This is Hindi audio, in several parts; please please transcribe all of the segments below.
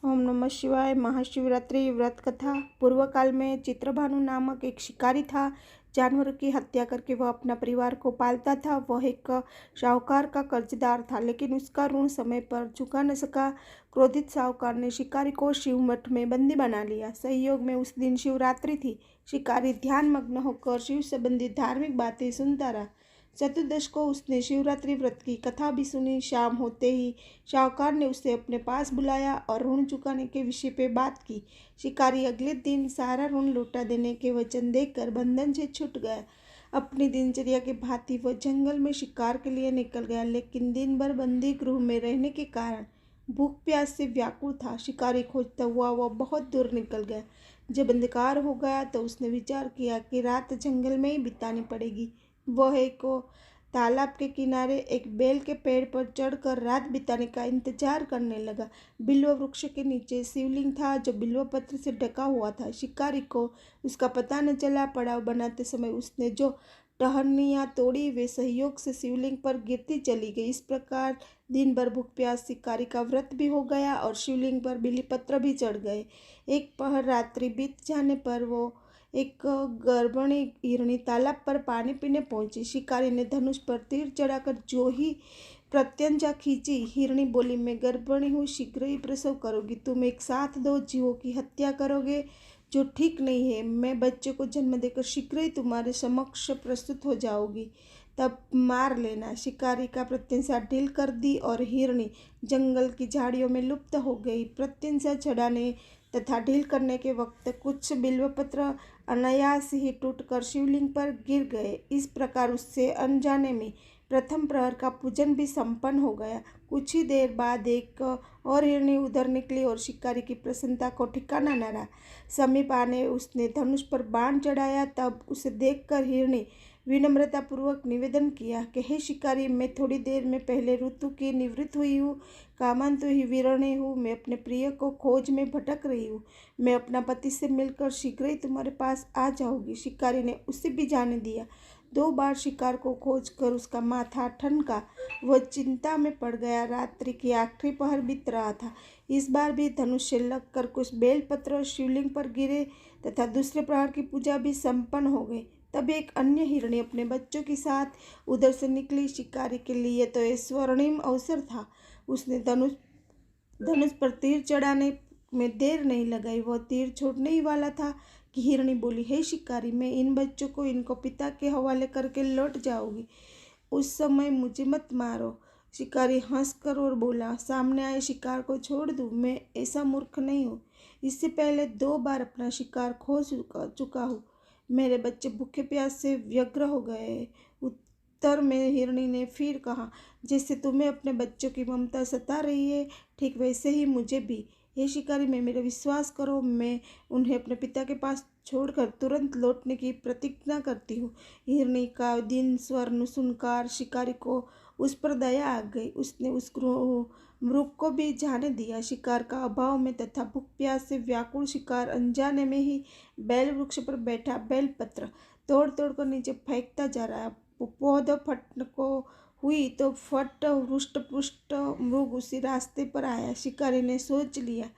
ओम नमः शिवाय। महाशिवरात्रि व्रत कथा। पूर्व काल में चित्रभानु नामक एक शिकारी था। जानवरों की हत्या करके वह अपना परिवार को पालता था। वह एक साहूकार का कर्जदार था, लेकिन उसका ऋण समय पर चुका न सका। क्रोधित साहूकार ने शिकारी को शिव मठ में बंदी बना लिया। संयोग में उस दिन शिवरात्रि थी। शिकारी ध्यान मग्न होकर शिव संबंधित धार्मिक बातें सुनता रहा। चतुर्दश को उसने शिवरात्रि व्रत की कथा भी सुनी। शाम होते ही साहूकार ने उसे अपने पास बुलाया और ऋण चुकाने के विषय पे बात की। शिकारी अगले दिन सारा ऋण लौटा देने के वचन देकर बंधन से छूट गया। अपनी दिनचर्या के भांति वह जंगल में शिकार के लिए निकल गया, लेकिन दिन भर बंदी गृह में रहने के कारण भूख प्यास से व्याकुल था। शिकारी खोजता हुआ वह बहुत दूर निकल गया। जब अंधकार हो गया तो उसने विचार किया कि रात जंगल में ही बितानी पड़ेगी। वह एक तालाब के किनारे एक बेल के पेड़ पर चढ़कर रात बिताने का इंतजार करने लगा। बिल्व वृक्ष के नीचे शिवलिंग था, जो बिल्व पत्र से ढका हुआ था। शिकारी को उसका पता न चला। पड़ाव बनाते समय उसने जो टहनियाँ तोड़ी वे सहयोग से शिवलिंग पर गिरती चली गई। इस प्रकार दिन भर भूख प्यास शिकारी का व्रत भी हो गया और शिवलिंग पर बिलीपत्र भी चढ़ गए। एक पहर रात्रि बीत जाने पर वो एक गर्भिणी हिरणी तालाब पर पानी पीने पहुंची। शिकारी ने धनुष पर तीर चढ़ाकर जो ही प्रत्यंचा खींची। हिरणी बोली, मैं गर्भिणी हूँ, शीघ्र ही प्रसव करोगी। तुम एक साथ दो जीवों की हत्या करोगे, जो ठीक नहीं है। मैं बच्चे को जन्म देकर शीघ्र ही तुम्हारे समक्ष प्रस्तुत हो जाऊंगी, तब मार लेना। शिकारी का प्रत्यंचा ढील कर दी और हिरणी जंगल की झाड़ियों में लुप्त हो गई। प्रत्यंचा चढ़ाने तथा ढील करने के वक्त कुछ बिल्वपत्र अनायास ही टूटकर शिवलिंग पर गिर गए। इस प्रकार उससे अनजाने में प्रथम प्रहर का पूजन भी संपन्न हो गया। कुछ ही देर बाद एक और हिरणी उधर निकली और शिकारी की प्रसन्नता को ठिकाना न रहा। समीप आने उसने धनुष पर बाण चढ़ाया। तब उसे देखकर हिरणी विनम्रतापूर्वक निवेदन किया कि हे शिकारी, मैं थोड़ी देर में पहले ऋतु की निवृत्त हुई हूँ, कामांतु ही विरणी हूँ। मैं अपने प्रिय को खोज में भटक रही हूँ। मैं अपना पति से मिलकर शीघ्र ही तुम्हारे पास आ जाऊंगी। शिकारी ने उसे भी जाने दिया। 2 बार शिकार को खोज कर उसका माथा ठनका। वह चिंता में पड़ गया। रात्रि की आखिरी पहर बीत रहा था। इस बार भी धनुष से लगकर कुछ बेलपत्र शिवलिंग पर गिरे तथा दूसरे प्रहर की पूजा भी संपन्न हो गई। तब एक अन्य हिरणी अपने बच्चों के साथ उधर से निकली। शिकारी के लिए तो यह स्वर्णिम अवसर था। उसने धनुष पर तीर चढ़ाने में देर नहीं लगाई। वह तीर छोड़ने ही वाला था कि हिरणी बोली, हे शिकारी, मैं इन बच्चों को इनको पिता के हवाले करके लौट जाऊंगी। उस समय मुझे मत मारो। शिकारी हंसकर और बोला, सामने आए शिकार को छोड़ दूं? मैं ऐसा मूर्ख नहीं हूँ। इससे पहले 2 बार अपना शिकार खो चुका हूँ। मेरे बच्चे भूखे प्यास से व्यग्र हो गए। उत्तर में हिरणी ने फिर कहा, जैसे तुम्हें अपने बच्चों की ममता सता रही है, ठीक वैसे ही मुझे भी। हे शिकारी, मैं मेरा विश्वास करो, मैं उन्हें अपने पिता के पास छोड़कर तुरंत लौटने की प्रतिज्ञा करती हूँ। हिरणी का दिन स्वर सुनकर शिकारी को उस पर दया आ गई। उसने उस मृग को भी जाने दिया। शिकार का अभाव में तथा भूख प्यास से व्याकुल शिकार अनजाने में ही बेल वृक्ष पर बैठा बेलपत्र तोड़ तोड़ कर नीचे फेंकता जा रहा। पौध फट को हुई तो फट रुष्ट पुष्ट मृग उसी रास्ते पर आया। शिकारी ने सोच लिया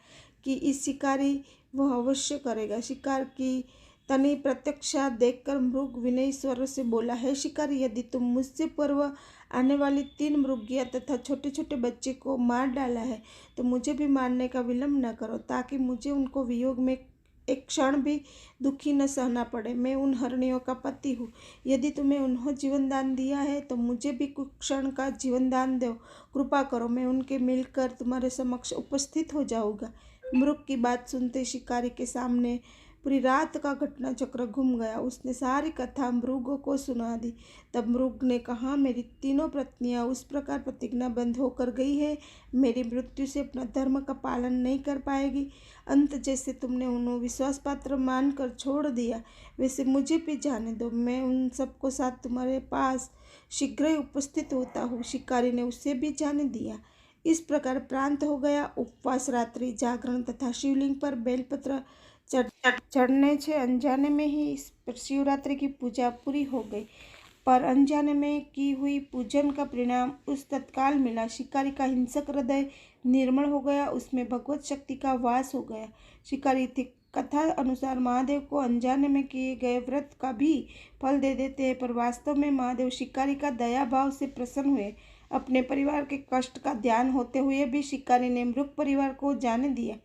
कि इस शिकारी वह अवश्य करेगा। शिकार की तनी प्रत्यक्षा देखकर मृग विनयी स्वर से बोला, है शिकारी, यदि तुम मुझसे पूर्व आने वाली 3 मृगिया तथा छोटे छोटे बच्चे को मार डाला है तो मुझे भी मारने का विलम्ब न करो, ताकि मुझे उनको वियोग में एक क्षण भी दुखी न सहना पड़े। मैं उन हरणियों का पति हूँ। यदि तुम्हें उन्होंने जीवन दान दिया है तो मुझे भी कुछ क्षण का जीवन दान दो। कृपा करो, मैं उनके मिलकर तुम्हारे समक्ष उपस्थित हो जाऊंगा। मृग की बात सुनते शिकारी के सामने पूरी रात का घटना चक्र घूम गया। उसने सारी कथा मृग को सुना दी। तब मृग ने कहा, मेरी 3 पत्नियां उस प्रकार प्रतिज्ञाबद्ध होकर गई है, मेरी मृत्यु से अपना धर्म का पालन नहीं कर पाएगी। अंत जैसे तुमने उन्हें विश्वास पात्र मानकर छोड़ दिया, वैसे मुझे भी जाने दो। मैं उन सबको साथ तुम्हारे पास शीघ्र ही उपस्थित होता हूँ। शिकारी ने उसे भी जाने दिया। इस प्रकार प्रांत हो गया। उपवास, रात्रि जागरण तथा शिवलिंग पर बेलपत्र चढ़ने से अनजाने में ही इस शिवरात्रि की पूजा पूरी हो गई। पर अनजाने में की हुई पूजन का परिणाम उस तत्काल मिला। शिकारी का हिंसक हृदय निर्मल हो गया, उसमें भगवत शक्ति का वास हो गया। शिकारी थी। कथा अनुसार महादेव को अनजाने में किए गए व्रत का भी फल दे देते हैं, पर वास्तव में महादेव शिकारी का दया भाव से प्रसन्न हुए। अपने परिवार के कष्ट का ध्यान होते हुए भी शिकारी ने मृत परिवार को जाने दिया।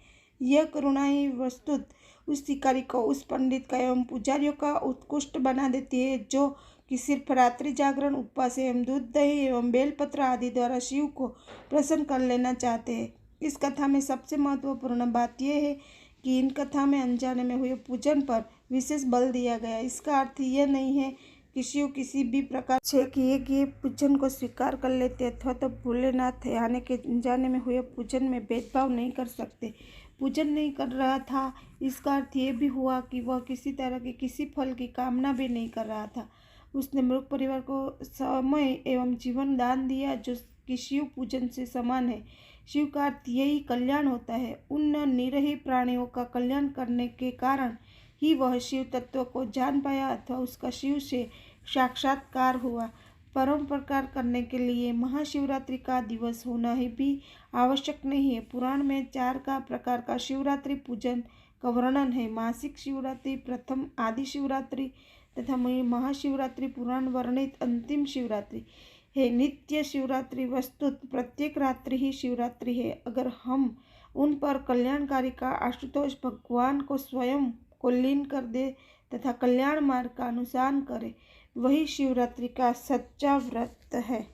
यह करुणा ही वस्तुत उस शिकारी को, उस पंडित का एवं पुजारियों का उत्कृष्ट बना देती है, जो कि सिर्फ रात्रि जागरण, उपवास एवं दूध दही एवं बेलपत्र आदि द्वारा शिव को प्रसन्न कर लेना चाहते हैं। इस कथा में सबसे महत्वपूर्ण बात यह है कि इन कथा में अनजाने में हुए पूजन पर विशेष बल दिया गया। इसका अर्थ यह नहीं है कि शिव किसी भी प्रकार से किए गए पूजन को स्वीकार कर लेते अथवा तो भोलेनाथ यानी कि अनजाने में हुए पूजन में भेदभाव नहीं कर सकते। पूजन नहीं कर रहा था, इसका अर्थ ये भी हुआ कि वह किसी तरह के किसी फल की कामना भी नहीं कर रहा था। उसने मृत परिवार को समय एवं जीवन दान दिया, जो कि शिव पूजन से समान है। शिव का अर्थ यही कल्याण होता है। उन निरीह प्राणियों का कल्याण करने के कारण ही वह शिव तत्व को जान पाया अथवा उसका शिव से साक्षात्कार हुआ। परोपकार करने के लिए महाशिवरात्रि का दिवस होना ही भी आवश्यक नहीं है। पुराण में 4 प्रकार का शिवरात्रि पूजन का वर्णन है। मासिक शिवरात्रि, प्रथम आदि शिवरात्रि तथा महाशिवरात्रि पुराण वर्णित अंतिम शिवरात्रि है। नित्य शिवरात्रि वस्तुत प्रत्येक रात्रि ही शिवरात्रि है। अगर हम उन पर कल्याणकारी का आशुतोष भगवान को स्वयं को लीन कर दे तथा कल्याण मार्ग का अनुसरण करें, वही शिवरात्रि का सच्चा व्रत है।